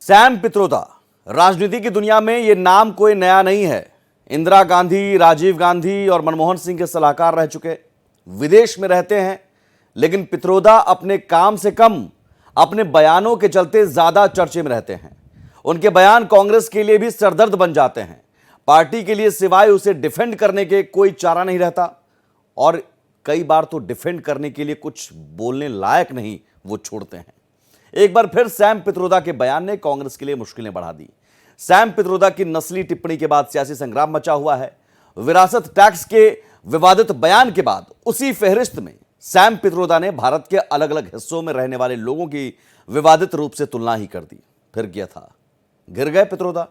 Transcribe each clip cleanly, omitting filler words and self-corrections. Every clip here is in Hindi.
सैम पित्रोदा, राजनीति की दुनिया में यह नाम कोई नया नहीं है। इंदिरा गांधी, राजीव गांधी और मनमोहन सिंह के सलाहकार रह चुके, विदेश में रहते हैं, लेकिन पित्रोदा अपने काम से कम अपने बयानों के चलते ज्यादा चर्चे में रहते हैं। उनके बयान कांग्रेस के लिए भी सरदर्द बन जाते हैं। पार्टी के लिए सिवाय उसे डिफेंड करने के कोई चारा नहीं रहता, और कई बार तो डिफेंड करने के लिए कुछ बोलने लायक नहीं वो छोड़ते हैं। एक बार फिर सैम पित्रोदा के बयान ने कांग्रेस के लिए मुश्किलें बढ़ा दी। सैम पित्रोदा की नस्ली टिप्पणी के बाद सियासी संग्राम मचा हुआ है। विरासत टैक्स के विवादित बयान के बाद उसी फहरिस्त में सैम पित्रोदा ने भारत के अलग अलग हिस्सों में रहने वाले लोगों की विवादित रूप से तुलना ही कर दी। फिर किया था, गिर गए पित्रोदा।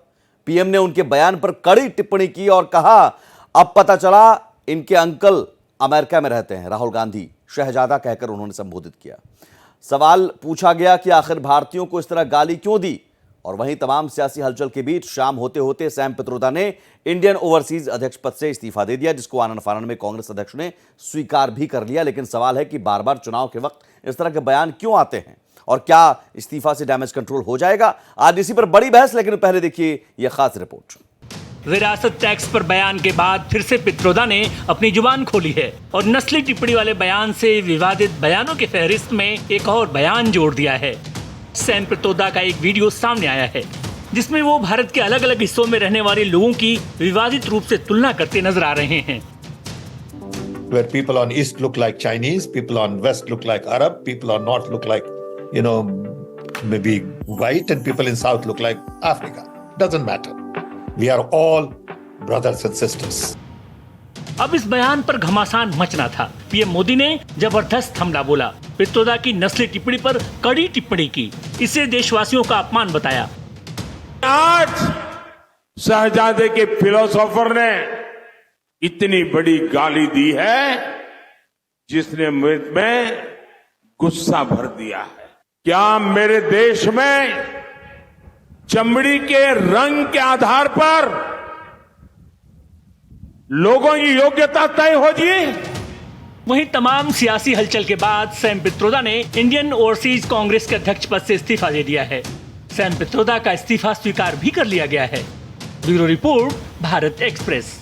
पीएम ने उनके बयान पर कड़ी टिप्पणी की और कहा, अब पता चला इनके अंकल अमेरिका में रहते हैं। राहुल गांधी शहजादा कहकर उन्होंने संबोधित किया। सवाल पूछा गया कि आखिर भारतीयों को इस तरह गाली क्यों दी, और वहीं तमाम सियासी हलचल के बीच शाम होते होते सैम पित्रोदा ने इंडियन ओवरसीज अध्यक्ष पद से इस्तीफा दे दिया, जिसको आनन फानन में कांग्रेस अध्यक्ष ने स्वीकार भी कर लिया। लेकिन सवाल है कि बार बार चुनाव के वक्त इस तरह के बयान क्यों आते हैं, और क्या इस्तीफा से डैमेज कंट्रोल हो जाएगा? आज इसी पर बड़ी बहस, लेकिन पहले देखिए यह खास रिपोर्ट। विरासत टैक्स पर बयान के बाद फिर से पित्रोदा ने अपनी जुबान खोली है और नस्ली टिप्पणी वाले बयान से विवादित बयानों के फहरिस्त में एक और बयान जोड़ दिया है। सैम पित्रोदा का एक वीडियो सामने आया है, जिसमें वो भारत के अलग अलग हिस्सों में रहने वाले लोगों की विवादित रूप से तुलना करते नजर आ रहे हैं। Where people on east look like Chinese, people on west look like Arab, people on north look like, maybe white, and people in south look like Africa. Doesn't matter. We are all brothers and sisters. अब इस बयान पर घमासान मचना था। पीएम मोदी ने जबरदस्त हमला बोला, पित्रोदा की नस्ली टिप्पणी पर कड़ी टिप्पणी की, इसे देशवासियों का अपमान बताया। आज शहजादे के फिलोसोफर ने इतनी बड़ी गाली दी है जिसने में गुस्सा भर दिया है। क्या मेरे देश में चमड़ी के रंग के आधार पर लोगों की योग्यता तय हो जी? वहीं तमाम सियासी हलचल के बाद सैम पित्रोदा ने इंडियन ओवरसीज कांग्रेस के अध्यक्ष पद से इस्तीफा दे दिया है। सैम पित्रोदा का इस्तीफा स्वीकार भी कर लिया गया है। Bureau report, Bharat express.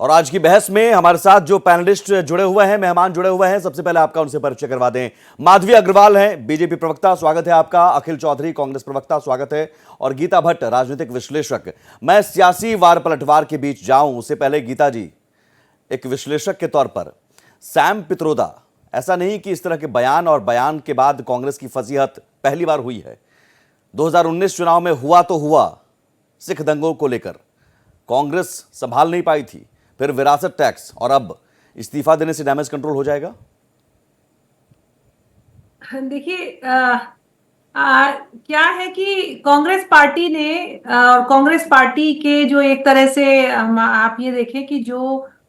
और आज की बहस में हमारे साथ जो पैनलिस्ट जुड़े हुए हैं, मेहमान जुड़े हुए हैं, सबसे पहले आपका उनसे परिचय करवा दें। माधवी अग्रवाल हैं, बीजेपी प्रवक्ता, स्वागत है आपका। अखिल चौधरी, कांग्रेस प्रवक्ता, स्वागत है। और गीता भट्ट, राजनीतिक विश्लेषक। मैं सियासी वार पलटवार के बीच जाऊं उससे पहले गीता जी, एक विश्लेषक के तौर पर सैम पित्रोदा, ऐसा नहीं कि इस तरह के बयान और बयान के बाद कांग्रेस की फजीहत पहली बार हुई है। 2019 चुनाव में हुआ तो हुआ, सिख दंगों को लेकर कांग्रेस संभाल नहीं पाई थी, फिर विरासत टैक्स, और अब इस्तीफा देने से डैमेज कंट्रोल हो जाएगा? देखिए, क्या है कि कांग्रेस पार्टी ने और कांग्रेस पार्टी के जो एक तरह से आप ये देखें कि जो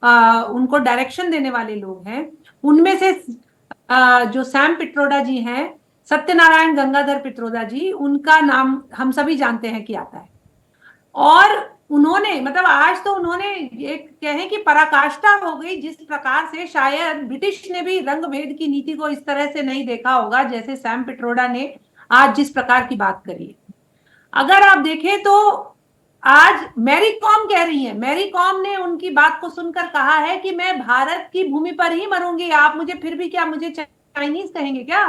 उनको डायरेक्शन देने वाले लोग हैं, उनमें से जो सैम पित्रोदा जी हैं, सत्यनारायण गंगाधर पित्रोदा जी, उनका नाम हम सभी जानते हैं कि आता है। और उन्होंने आज तो उन्होंने एक कहें कि पराकाष्ठा हो गई, जिस प्रकार से शायद ब्रिटिश ने भी रंग भेद की नीति को इस तरह से नहीं देखा होगा जैसे सैम पित्रोदा ने आज जिस प्रकार की बात करी है। अगर आप देखें तो आज मैरी कॉम कह रही है, मैरी कॉम ने उनकी बात को सुनकर कहा है कि मैं भारत की भूमि पर ही मरूंगी, आप मुझे फिर भी क्या मुझे चाइनीज कहेंगे क्या?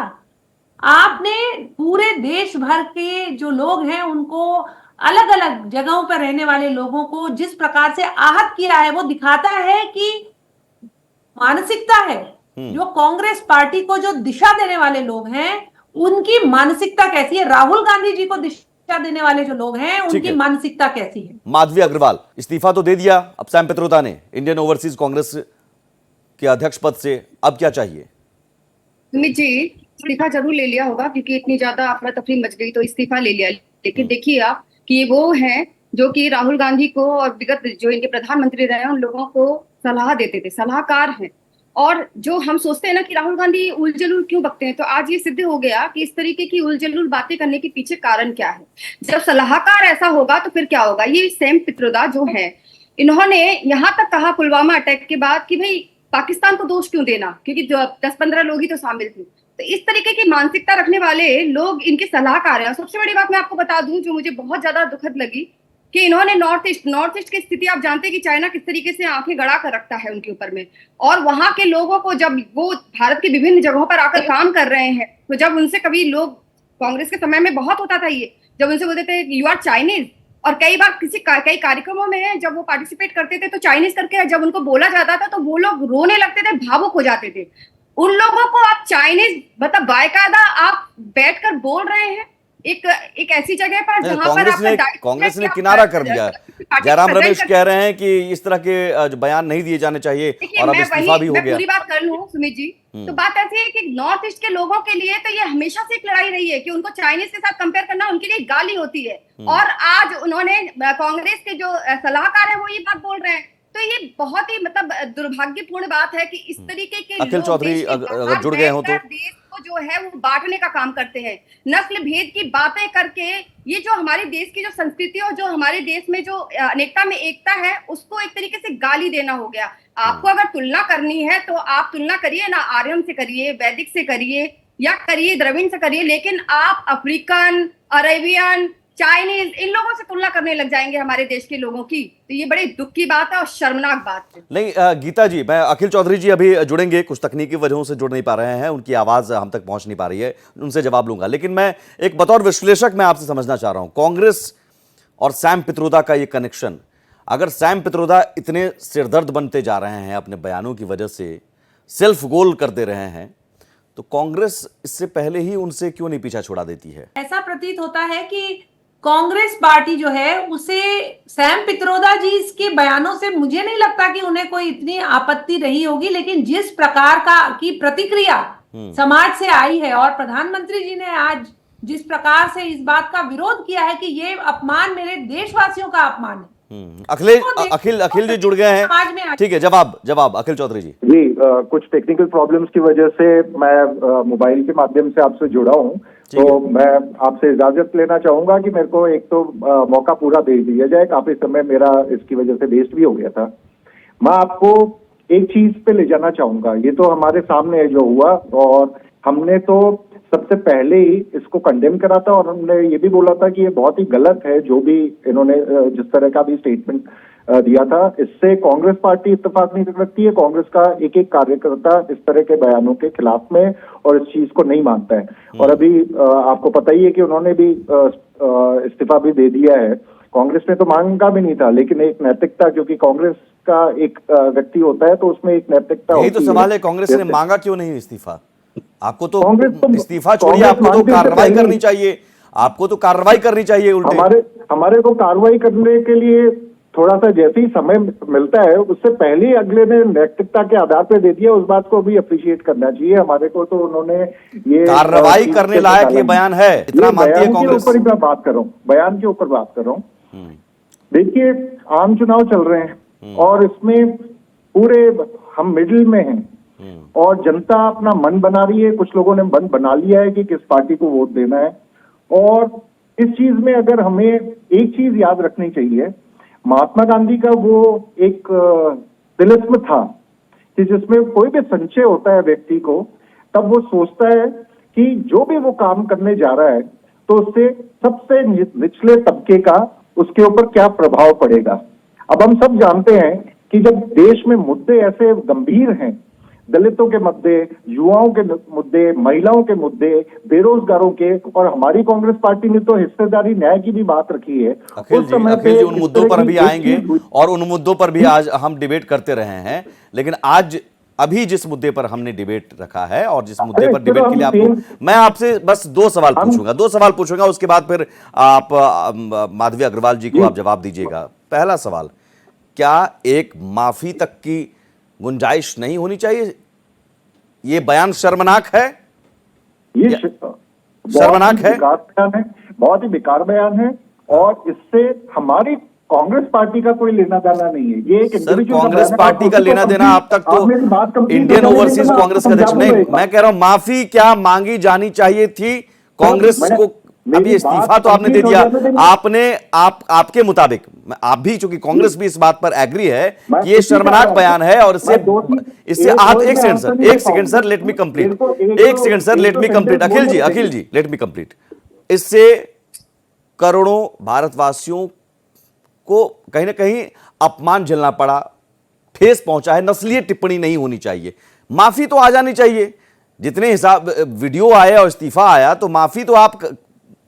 आपने पूरे देश भर के जो लोग हैं उनको, अलग अलग जगहों पर रहने वाले लोगों को जिस प्रकार से आहत किया है, वो दिखाता है कि मानसिकता है जो कांग्रेस पार्टी को जो दिशा देने वाले लोग हैं उनकी मानसिकता कैसी है, राहुल गांधी जी को दिशा देने वाले जो लोग हैं उनकी मानसिकता कैसी है। माधवी अग्रवाल, इस्तीफा तो दे दिया अब सैम पित्रोदा ने इंडियन ओवरसीज कांग्रेस के अध्यक्ष पद से, अब क्या चाहिए? सुमित जी, इस्तीफा जरूर ले लिया होगा, क्योंकि इतनी ज्यादा अफरा तफरी मच गई तो इस्तीफा ले लिया। लेकिन देखिए आप कि वो हैं जो कि राहुल गांधी को और विगत जो इनके प्रधानमंत्री रहे उन लोगों को सलाह देते थे, सलाहकार हैं। और जो हम सोचते हैं ना कि राहुल गांधी उलझुल क्यों बकते हैं, तो आज ये सिद्ध हो गया कि इस तरीके की उलझुल बातें करने के पीछे कारण क्या है। जब सलाहकार ऐसा होगा तो फिर क्या होगा। ये सैम पित्रोदा जो है, इन्होंने यहाँ तक कहा पुलवामा अटैक के बाद कि भाई पाकिस्तान को दोष क्यों देना, क्योंकि जो 10-15 लोग ही तो शामिल थे। तो इस तरीके की मानसिकता रखने वाले लोग इनके सलाहकार हैं। और सबसे बड़ी बात मैं आपको बता दूं जो मुझे बहुत ज्यादा दुखद लगी कि इन्होंने नॉर्थ ईस्ट की स्थिति आप जानते हैं कि चाइना किस तरीके से आंखें गड़ा कर रखता है उनके ऊपर में, और वहां के लोगों को जब वो भारत के विभिन्न जगहों पर आकर काम कर रहे हैं तो जब उनसे कभी लोग कांग्रेस के समय में बहुत होता था ये, जब उनसे बोलते थे यू आर चाइनीज, और कई बार कई कार्यक्रमों में जब वो पार्टिसिपेट करते थे तो चाइनीज करके जब उनको बोला जाता था तो वो लोग रोने लगते थे, भावुक हो जाते थे। उन लोगों को आप चाइनीज मतलब बाकायदा आप बैठकर बोल रहे हैं एक ऐसी जगह पर जहां पर कांग्रेस ने किनारा कर दिया। जयराम रमेश कह रहे हैं कि इस तरह के जो बयान नहीं दिए जाने चाहिए और अब इस्तीफा भी हो गया। पूरी बात कर लूं सुमित जी, तो बात ऐसी है कि नॉर्थ ईस्ट के लोगों के लिए तो ये हमेशा से एक लड़ाई रही है कि उनको चाइनीज के साथ कंपेयर करना उनके लिए गाली होती है, और आज उन्होंने कांग्रेस के जो सलाहकार है वो ये बात बोल रहे हैं। तो ये बहुत ही मतलब दुर्भाग्यपूर्ण बात है कि इस तरीके के अखिल चौधरी अगर जुड़ गए हो तो देश को जो है वो बांटने का काम करते हैं, नस्ल भेद की बातें करके। ये जो हमारे देश की जो संस्कृति और जो हमारे देश में जो अनेकता में एकता है उसको एक तरीके से गाली देना हो गया। आपको अगर तुलना करनी है तो आप तुलना करिए ना, आर्यन से करिए, वैदिक से करिए या करिए द्रविड़ से करिए, लेकिन आप अफ्रीकन, अरेबियन, चाइनीज इन लोगों से तुलना करने लग जाएंगे हमारे देश के लोगों की, तो ये बड़ी दुख की बात है और शर्मनाक बात है। नहीं गीता जी, मैं अखिल चौधरी जी अभी जुड़ेंगे, कुछ तकनीकी वजहों से जुड़ नहीं पा रहे हैं, उनकी आवाज हम तक पहुंच नहीं पा रही है, उनसे जवाब लूंगा। लेकिन मैं एक बतौर विश्लेषक मैं आपसे समझना चाह रहा हूं, कांग्रेस और सैम पित्रोदा का ये कनेक्शन, अगर सैम पित्रोदा इतने सिरदर्द बनते जा रहे हैं अपने बयानों की वजह से, सेल्फ गोल कर दे रहे हैं, तो कांग्रेस इससे पहले ही उनसे क्यों नहीं पीछा छोड़ा देती है? ऐसा प्रतीत होता है कि कांग्रेस पार्टी जो है उसे सैम पित्रोदा जी के बयानों से मुझे नहीं लगता कि उन्हें कोई इतनी आपत्ति रही होगी, लेकिन जिस प्रकार की प्रतिक्रिया समाज से आई है और प्रधानमंत्री जी ने आज जिस प्रकार से इस बात का विरोध किया है कि ये अपमान मेरे देशवासियों का अपमान है। अखिल जी जुड़ गए हैं, ठीक है, जवाब अखिल चौधरी जी। कुछ टेक्निकल प्रॉब्लम्स की वजह से मैं मोबाइल के माध्यम से आपसे जुड़ा हूं, तो मैं आपसे इजाजत लेना चाहूंगा कि मेरे को एक तो मौका पूरा दे दिया जाए, काफी समय मेरा इसकी वजह से वेस्ट भी हो गया था। मैं आपको एक चीज पे ले जाना चाहूंगा, ये तो हमारे सामने जो हुआ और हमने तो सबसे पहले ही इसको कंडेम करा था और हमने ये भी बोला था कि ये बहुत ही गलत है जो भी इन्होंने जिस तरह का भी स्टेटमेंट दिया था, इससे कांग्रेस पार्टी इत्तेफाक नहीं रखती है। कांग्रेस का एक एक कार्यकर्ता इस तरह के बयानों के खिलाफ में और इस चीज को नहीं मानता है। और अभी आपको पता ही है कि उन्होंने भी इस्तीफा भी दे दिया है। कांग्रेस ने तो मांगा भी नहीं था, लेकिन एक नैतिकता, क्योंकि कांग्रेस का एक व्यक्ति होता है तो उसमें एक नैतिकता यही तो सवाल है, कांग्रेस ने मांगा क्यों नहीं इस्तीफा? आपको तो इस्तीफा छोड़िए, आपको तो कार्रवाई करनी चाहिए, आपको तो कार्रवाई करनी चाहिए। उल्टे हमारे को कार्रवाई करने के लिए थोड़ा सा जैसे ही समय मिलता है उससे पहले ही अगले ने नैतिकता के आधार पर दे दिया, उस बात को भी अप्रिशिएट करना चाहिए हमारे को। तो उन्होंने ये कार्रवाई करने लायक ये बयान है, इतना मानती है कांग्रेस। ऊपर ही मैं बात कर रहा हूँ, बयान के ऊपर बात कर रहा हूँ। देखिए आम चुनाव चल रहे हैं और इसमें पूरे हम मिडिल में हैं और जनता अपना मन बना रही है, कुछ लोगों ने मन बना लिया है कि किस पार्टी को वोट देना है। और इस चीज में अगर हमें एक चीज याद रखनी चाहिए, महात्मा गांधी का वो एक तिलिस्म था कि जिसमें कोई भी संचय होता है व्यक्ति को, तब वो सोचता है कि जो भी वो काम करने जा रहा है तो उससे सबसे निचले तबके का उसके ऊपर क्या प्रभाव पड़ेगा। अब हम सब जानते हैं कि जब देश में मुद्दे ऐसे गंभीर हैं, दलितों के मुद्दे, युवाओं के मुद्दे, महिलाओं के मुद्दे, बेरोजगारों के, और हमारी कांग्रेस पार्टी ने तो हिस्सेदारी न्याय की भी बात रखी है। अखिल जी उन मुद्दों पर भी आएंगे और उन मुद्दों पर भी आज हम डिबेट करते रहे हैं, लेकिन आज अभी जिस मुद्दे पर हमने डिबेट रखा है और जिस मुद्दे पर डिबेट के लिए आपको मैं आपसे बस दो सवाल पूछूंगा, उसके बाद फिर आप माधवी अग्रवाल जी को आप जवाब दीजिएगा। पहला सवाल, क्या एक माफी तक की गुंजाइश नहीं होनी चाहिए? ये बयान शर्मनाक है, ये शर्मनाक है, बहुत ही बेकार बयान है और इससे हमारी कांग्रेस पार्टी का कोई लेना देना नहीं है। ये एक कांग्रेस पार्टी का लेना देना आप तक तो इंडियन ओवरसीज कांग्रेस का अध्यक्ष नहीं, मैं कह रहा हूं माफी क्या मांगी जानी चाहिए थी कांग्रेस को अब ये इस्तीफा तो आपने दे दिया, आपके मुताबिक, आप भी, चूंकि कांग्रेस भी इस बात पर एग्री है कि ये शर्मनाक बयान है और इससे एक second sir let me complete Akhil ji let me complete. इससे करोड़ों भारतवासियों को कहीं ना कहीं अपमान झेलना पड़ा, ठेस पहुंचा है, नस्लीय टिप्पणी नहीं होनी चाहिए, माफी तो आ जानी चाहिए। जितने हिसाब वीडियो आए और इस्तीफा आया तो माफी तो आप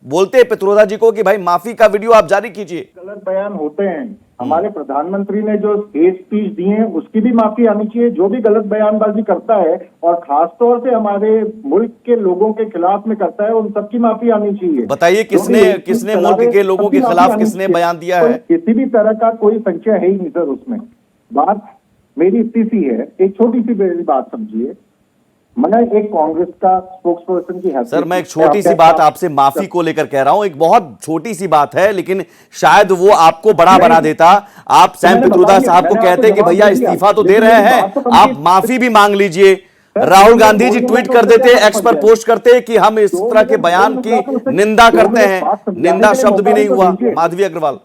बोलते हैं पित्रोदा जी को कि भाई माफी का वीडियो आप जारी कीजिए। गलत बयान होते हैं, हमारे प्रधानमंत्री ने जो हेट स्पीच दी है उसकी भी माफी आनी चाहिए। जो भी गलत बयानबाजी करता है और खासतौर से हमारे मुल्क के लोगों के खिलाफ में करता है, उन सबकी माफी आनी चाहिए। बताइए किसने मुल्क के लोगों के खिलाफ किसने बयान दिया है? किसी भी तरह का कोई संशय है ही नहीं सर उसमें। बात मेरी इतनी सी है, एक छोटी सी मेरी बात समझिए। मैं एक कांग्रेस का स्पोक्सपर्सन की हैसियत, सर मैं एक छोटी सी बात आपसे माफी को लेकर कह रहा हूं, एक बहुत छोटी सी बात है, लेकिन शायद वो आपको बड़ा बना देता। आप सैम पित्रोदा साहब को कहते कि भैया इस्तीफा तो दे रहे हैं, आप माफी भी मांग लीजिए। राहुल गांधी जी ट्वीट कर देते, एक्स पर पोस्ट करते कि हम इस तरह के बयान की निंदा करते हैं, निंदा शब्द भी नहीं हुआ। माधवी अग्रवाल,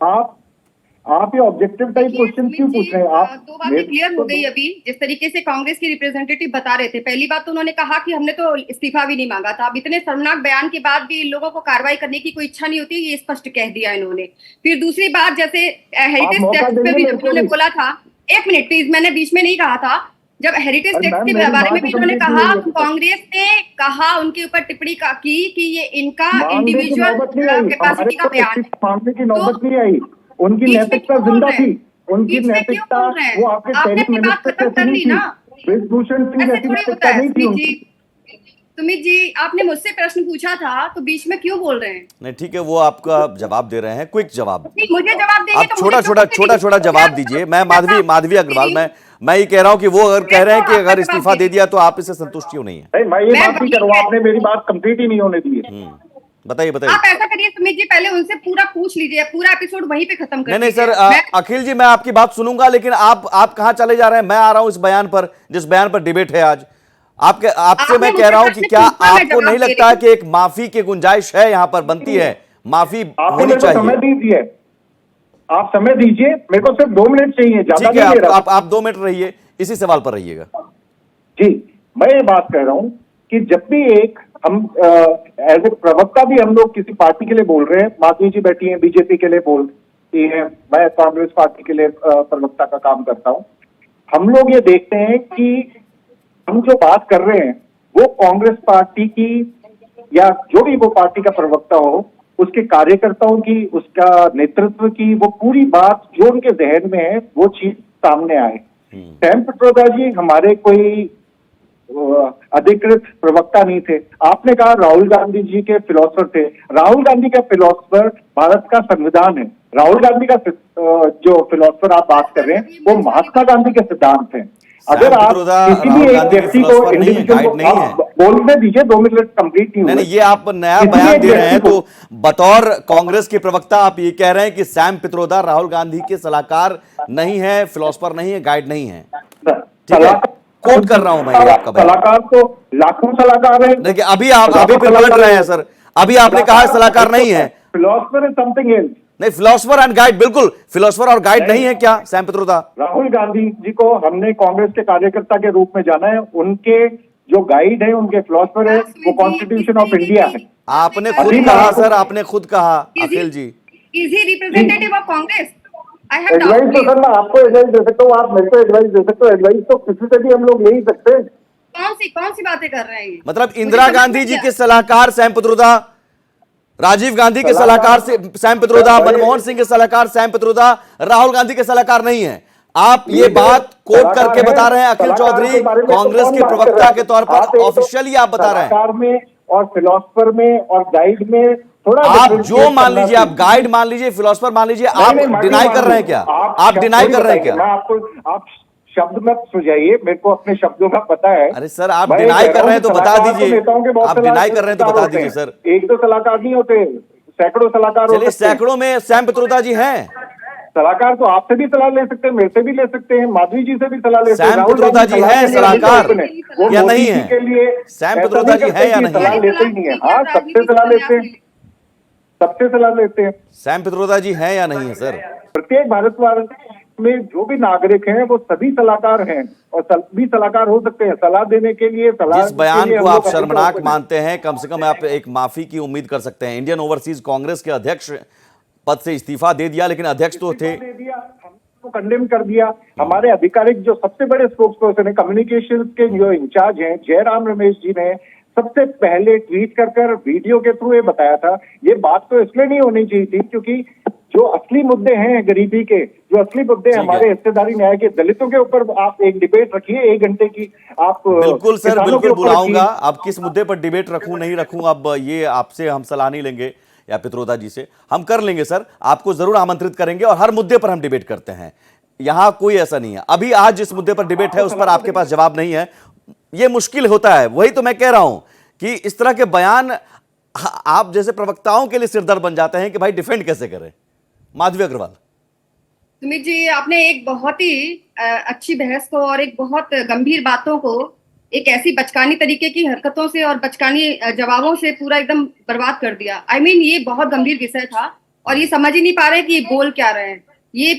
आप ये ऑब्जेक्टिव टाइप क्वेश्चन क्यों पूछ रहे हैं? आप दो बातें क्लियर हो गई अभी। जिस तरीके से कांग्रेस की रिप्रेजेंटेटिव बता रहे थे, पहली बात तो उन्होंने कहा कि हमने तो इस्तीफा भी नहीं मांगा था। अब इतने शर्मनाक बयान के बाद भी इन लोगों को कार्रवाई करने की कोई इच्छा नहीं होती, ये स्पष्ट कह दिया इन्होंने। फिर दूसरी बात, जैसे हेरिटेज टैक्स पे भी उन्होंने बोला था, एक मिनट प्लीज, मैंने बीच में नहीं कहा था। जब हेरिटेज टैक्स के बारे में भी उन्होंने कहा, कांग्रेस ने कहा उनके ऊपर टिप्पणी की कि ये इनका इंडिविजुअल कैपेसिटी का बयान है। मांगने की नौबत नहीं आई, उनकी नैतिकता जिंदा थी, उनकी नैतिकता वो आपके टेरिफ मिनिस्टर से नहीं थी, ब्रिजभूषण सिंह जैसी नैतिकता नहीं थी उनकी। सुमित जी, आपने मुझसे प्रश्न पूछा था तो बीच में क्यों बोल रहे हैं? नहीं ठीक है, वो आपका जवाब दे रहे हैं, क्विक जवाब। मुझे जवाब देंगे आप छोटा जवाब दीजिए। मैं माधवी अग्रवाल, मैं ये कह रहा हूं कि वो अगर कह रहे हैं कि अगर इस्तीफा दे दिया तो आप इससे संतुष्ट क्यों नहीं है? मैं ये बात नहीं कर रहा हूं, आपने मेरी बात कंप्लीट ही नहीं होने दी है। बताइए। आप ऐसा करिए सुमित जी, पहले उनसे पूरा पूछ लीजिए, पूरा एपिसोड वहीं पे खत्म कर नहीं सर, अखिल जी मैं आपकी बात सुनूंगा, लेकिन आप कहां चले जा रहे हैं? मैं आ रहा हूं इस बयान पर, जिस बयान पर डिबेट है आज। आपसे मैं कह रहा हूं कि क्या आपको नहीं लगता कि एक माफी की गुंजाइश है, यहां पर बनती है, माफी होनी चाहिए? समय दीजिए, आप समय दीजिए, मेरे को सिर्फ 2 मिनट चाहिए, ज्यादा नहीं ले रहा। आप 2 मिनट रहिए, इसी सवाल पर रहिएगा। जी, मैं ये बात कह रहा हूं कि जब भी एक हम एज ए प्रवक्ता भी हम लोग किसी पार्टी के लिए बोल रहे हैं, माधवी जी बैठी हैं बीजेपी के लिए बोलती हैं, मैं कांग्रेस पार्टी के लिए प्रवक्ता का काम करता हूं। हम लोग ये देखते हैं कि हम जो बात कर रहे हैं वो कांग्रेस पार्टी की या जो भी वो पार्टी का प्रवक्ता हो, उसके कार्यकर्ताओं की, उसका नेतृत्व की, वो पूरी बात जो उनके जहन में है वो चीज सामने आए। सैम पित्रोदा जी हमारे कोई अधिकृत प्रवक्ता नहीं थे। आपने कहा राहुल गांधी जी के फिलोसफर थे। राहुल गांधी का फिलोसफर भारत का संविधान है। राहुल गांधी का जो फिलोसफर आप बात कर रहे हैं वो महात्मा गांधी के सिद्धांत हैं। अगर आप किसी भी एक व्यक्ति को इंडिविजुअल बोलने दीजिए, 2 मिनट कंप्लीट नहीं, ये आप नया बयान दे रहे हैं तो बतौर कांग्रेस के प्रवक्ता आप ये कह रहे हैं कि सैम पित्रोदा राहुल गांधी के सलाहकार नहीं है, फिलोसफर नहीं है, गाइड नहीं है। ठीक है, कोट कर रहा हूं मैं आपका बयान। सलाहकार तो लाखों सलाहकार हैं। देखिए अभी आप पलट रहे हैं सर, अभी आपने कहा सलाहकार नहीं है। Philosopher is something else. नहीं, फिलोसफर एंड गाइड, बिल्कुल फिलोसफर और गाइड नहीं है क्या सैम पित्रोदा? राहुल गांधी जी को हमने कांग्रेस के कार्यकर्ता के रूप में जाना है, उनके जो गाइड है, उनके फिलोसफर है वो कॉन्स्टिट्यूशन ऑफ इंडिया है। आपने खुद कहा सर, आपने खुद कहा Akhil ji. Is he representative of Congress? Advice तो सर मैं आपको एडवाइस दे सकता हूँ, आप मेरे को एडवाइस दे सकते हो। एडवाइस तो किसी से भी हम लोग ले ही सकते हैं। कौन सी बातें कर रहे हैं? मतलब इंदिरा गांधी जी के सलाहकार सैम पित्रोदा, राजीव गांधी के सलाहकार से सैम पित्रोदा, मनमोहन सिंह के सलाहकार सैम पित्रोदा, राहुल गांधी के सलाहकार नहीं है। आप ये बात कोट करके बता रहे हैं अखिल चौधरी, कांग्रेस के प्रवक्ता के तौर पर ऑफिशियली आप बता रहे हैं। में और फिलोसफर में और गाइड में थोड़ा आप जो मान लीजिए, आप गाइड मान लीजिए, फिलोसफर मान लीजिए, आप डिनाई कर रहे हैं क्या? आप डिनाई कर रहे हैं क्या? आप शब्द मत सुझाइए, मेरे को अपने शब्दों का पता है। अरे सर आप डिनाई कर रहे हैं तो बता दीजिए, आप डिनाई कर रहे हैं तो बता दीजिए सर। 1-2 सलाहकार नहीं होते, सैकड़ों सलाहकार होते हैं। सैकड़ों में सैम पित्रोदा जी हैं। सलाहकार तो आपसे भी सलाह ले सकते हैं, मेरे से भी ले सकते हैं, माधवी जी से भी सलाह ले सकते हैं। सैम पित्रोदा जी हैं सलाहकार या नहीं है? के लिए सैम पित्रोदा जी है या नहीं? सलाह लेते ही नहीं है। हाँ, सबसे सलाह लेते हैं। सबसे सलाह लेते हैं। सैम पित्रोदा जी हैं या नहीं है सर? प्रत्येक भारतवासी में जो भी नागरिक हैं वो सभी सलाहकार हैं और सभी सलाहकार हो सकते हैं सलाह देने के लिए। सलाह जिस बयान के लिए को हम आप लोग हमेशा शर्मनाक open हैं। मानते हैं, कम से कम आप एक माफी की उम्मीद कर सकते हैं। इंडियन ओवरसीज कांग्रेस के अध्यक्ष पद से इस्तीफा दे दिया, लेकिन अध्यक्ष तो थे। दे दिया, हमको कंडेम कर दिया। हमारे आधिकारिक जो सबसे बड़े स्पोक्स पर्सन है, कम्युनिकेशन के जो इंचार्ज हैं जयराम रमेश जी ने सबसे पहले ट्वीट कर वीडियो के थ्रू ये बताया था। ये बात तो इसलिए नहीं होनी चाहिए थी क्योंकि जो असली मुद्दे हैं गरीबी के, जो असली मुद्दे हमारे हिस्सेदारी न्याय के, दलितों के ऊपर आप एक डिबेट रखिए 1 घंटे की। आप बिल्कुल सर, किसानों के बिल्कुल ऊपर बुलाऊंगा। रखिए। अब किस मुद्दे पर डिबेट रखूं नहीं रखूं, अब ये आपसे हम सलाह नहीं लेंगे या पित्रोदा जी से। हम कर लेंगे सर, आपको जरूर आमंत्रित करेंगे और हर मुद्दे पर हम डिबेट करते हैं। यहां कोई ऐसा नहीं है। अभी आज जिस मुद्दे पर डिबेट है उस पर आपके पास जवाब नहीं है, ये मुश्किल होता है। वही तो मैं कह रहा हूं कि इस तरह के बयान आप जैसे प्रवक्ताओं के लिए सिरदर्द बन जाते हैं कि भाई डिफेंड कैसे करें। माधवी अग्रवाल। सुमित जी, आपने एक बहुत ही अच्छी बहस को और एक बहुत गंभीर बातों को एक ऐसी बचकानी तरीके की हरकतों से और बचकानी जवाबों से पूरा एकदम बर्बाद कर दिया। I mean, ये बहुत गंभीर विषय था और ये समझ ही नहीं पा रहे कि ये बोल क्या रहे हैं। ये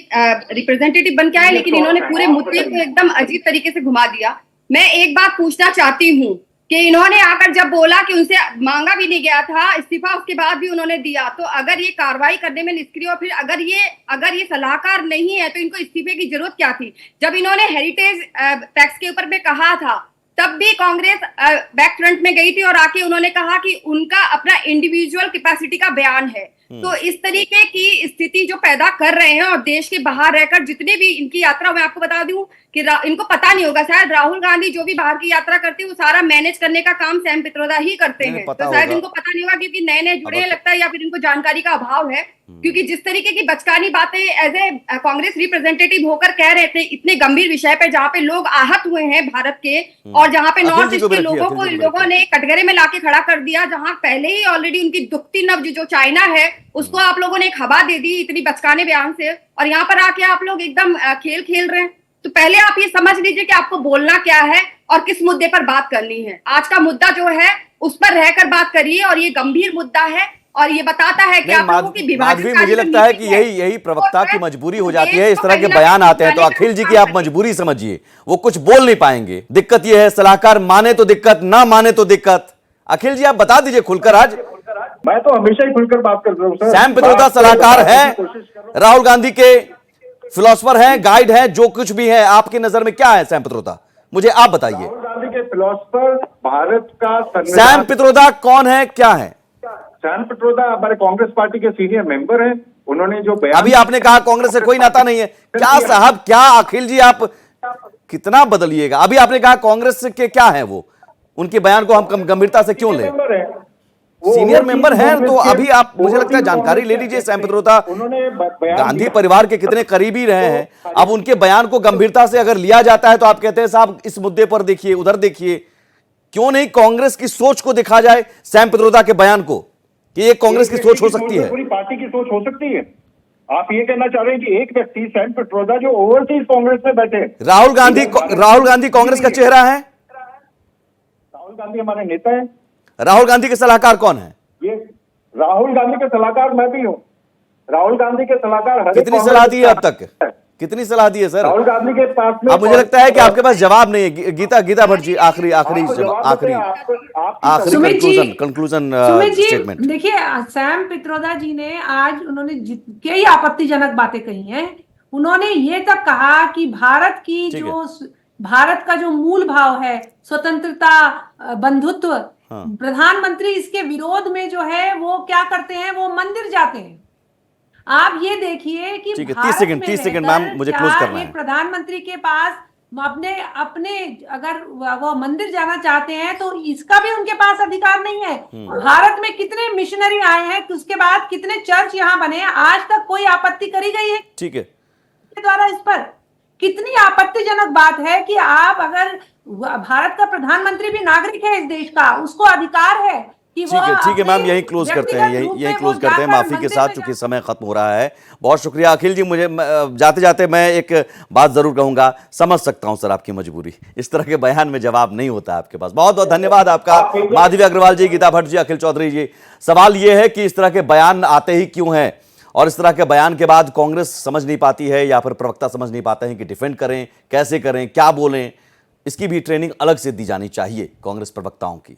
रिप्रेजेंटेटिव बन के आए, लेकिन इन्होंने पूरे मुद्दे को एकदम अजीब तरीके से घुमा दिया। मैं एक बात पूछना चाहती हूँ कि इन्होंने आकर जब बोला कि उनसे मांगा भी नहीं गया था इस्तीफा, उसके बाद भी उन्होंने दिया, तो अगर ये कार्रवाई करने में निष्क्रिय और फिर अगर ये सलाहकार नहीं है तो इनको इस्तीफे की जरूरत क्या थी? जब इन्होंने हेरिटेज टैक्स के ऊपर में कहा था तब भी कांग्रेस बैक फ्रंट में गई थी और आके उन्होंने कहा कि उनका अपना इंडिविजुअल कैपेसिटी का बयान है। तो इस तरीके की स्थिति जो पैदा कर रहे हैं और देश के बाहर रहकर जितने भी इनकी यात्रा, मैं आपको बता दूं कि इनको पता नहीं होगा, शायद राहुल गांधी जो भी बाहर की यात्रा करते हैं वो सारा मैनेज करने का काम सैम पित्रोदा ही करते हैं। तो शायद इनको पता नहीं होगा क्योंकि नए नए जुड़े हैं लगता है, या फिर इनको जानकारी का अभाव है। क्योंकि जिस तरीके की बचकानी बातें एज ए कांग्रेस रिप्रेजेंटेटिव होकर कह रहे थे इतने गंभीर विषय पे जहाँ पे लोग आहत हुए हैं भारत के, और जहाँ पे नॉर्थ ईस्ट के लोगों को इन लोगों ने कटघरे में लाके खड़ा कर दिया, जहाँ पहले ही ऑलरेडी उनकी दुखती नब्ज जो चाइना है उसको आप लोगों ने एक हवा दे दी इतनी बचकाने बयान से, और यहाँ पर आके आप लोग एकदम खेल खेल रहे हैं। तो पहले आप ये समझ लीजिए कि आपको बोलना क्या है और किस मुद्दे पर बात करनी है। आज का मुद्दा जो है उस पर रहकर बात करिए, और ये गंभीर मुद्दा है और ये बताता है कि आप लोगों की विभाजन, मुझे लगता है कि यही प्रवक्ता की मजबूरी हो जाती है। इस तरह के बयान आते हैं तो अखिल जी की आप मजबूरी समझिए, वो कुछ बोल नहीं पाएंगे। दिक्कत ये है, सलाहकार माने तो दिक्कत, ना माने तो दिक्कत। अखिल जी आप बता दीजिए खुलकर आज। मैं तो हमेशा ही खुलकर बात कर रहा हूँ सर। सैम पित्रोदा सलाहकार है, राहुल गांधी के फिलोसफर हैं, गाइड हैं, जो कुछ भी है, आपकी नजर में क्या है सैम पित्रोदा? मुझे आप बताइए। राहुल गांधी के फिलोसफर, भारत का सैम पित्रोदा कौन है, क्या है? सैम पित्रोदा हमारे कांग्रेस पार्टी के सीनियर मेंबर हैं। उन्होंने जो बयान, अभी आपने कहा कांग्रेस से कोई नाता नहीं है, क्या साहब, क्या अखिल जी आप कितना बदलिएगा? अभी आपने कहा कांग्रेस के क्या है वो, उनके बयान को हम गंभीरता से क्यों लें? सीनियर मेंबर हैं तो अभी आप, मुझे लगता है जानकारी ले लीजिए। सैम पित्रोदा गांधी परिवार के कितने करीबी रहे हैं। अब उनके बयान को गंभीरता से अगर लिया जाता है तो आप कहते हैं साहब इस मुद्दे पर देखिए, उधर देखिए। क्यों नहीं कांग्रेस की सोच को देखा जाए, सैम पित्रोदा के बयान को, कि ये कांग्रेस की सोच हो सकती है, पूरी पार्टी की सोच हो सकती है। आप ये कहना चाह रहे हैं कि एक व्यक्ति सैम पित्रोदा जो ओवरसीज कांग्रेस में बैठे, राहुल गांधी कांग्रेस का चेहरा है, राहुल गांधी हमारे नेता है। राहुल गांधी के सलाहकार कौन है? ये राहुल गांधी के सलाहकार मैं भी हूँ। राहुल गांधी के सलाहकार कितनी सलाह दी है अब तक? कितनी सलाह दी है सर? राहुल गांधी के पास में, अब मुझे लगता है कि आपके पास जवाब नहीं है। गीता भट्ट जी, आखिरी कंक्लूजन स्टेटमेंट। देखिए, सैम पित्रोदा जी ने आज उन्होंने कई आपत्तिजनक बातें कही हैं। उन्होंने ये तक कहा कि भारत का जो मूल भाव है, स्वतंत्रता, बंधुत्व, प्रधानमंत्री इसके विरोध में जो है वो क्या करते हैं, वो मंदिर जाते हैं। आप ये देखिए कि 30 सेकंड मैम, मुझे क्लोज करना है। प्रधानमंत्री के पास अपने अगर वो मंदिर जाना चाहते हैं तो इसका भी उनके पास अधिकार नहीं है। भारत में कितने मिशनरी आए हैं, उसके बाद कितने चर्च यहाँ बने हैं, आज तक कोई आपत्ति करी गई है? ठीक है, द्वारा इस पर कितनी आपत्तिजनक बात है कि आप, अगर भारत का प्रधानमंत्री भी नागरिक है इस देश का, उसको अधिकार है कि ठीक है मैम, यही क्लोज करते हैं, यही क्लोज करते हैं माफी के साथ, चूंकि समय खत्म हो रहा है। बहुत शुक्रिया अखिल जी। मुझे जाते जाते मैं एक बात जरूर कहूंगा, समझ सकता हूं सर आपकी मजबूरी, इस तरह के बयान में जवाब नहीं होता आपके पास। बहुत बहुत धन्यवाद आपका माधवी अग्रवाल जी, गीता भट्ट जी, अखिल चौधरी जी। सवाल यह है कि इस तरह के बयान आते ही क्यों हैं, और इस तरह के बयान के बाद कांग्रेस समझ नहीं पाती है या फिर प्रवक्ता समझ नहीं पाते हैं कि डिफेंड करें, कैसे करें, क्या बोलें। इसकी भी ट्रेनिंग अलग से दी जानी चाहिए कांग्रेस प्रवक्ताओं की।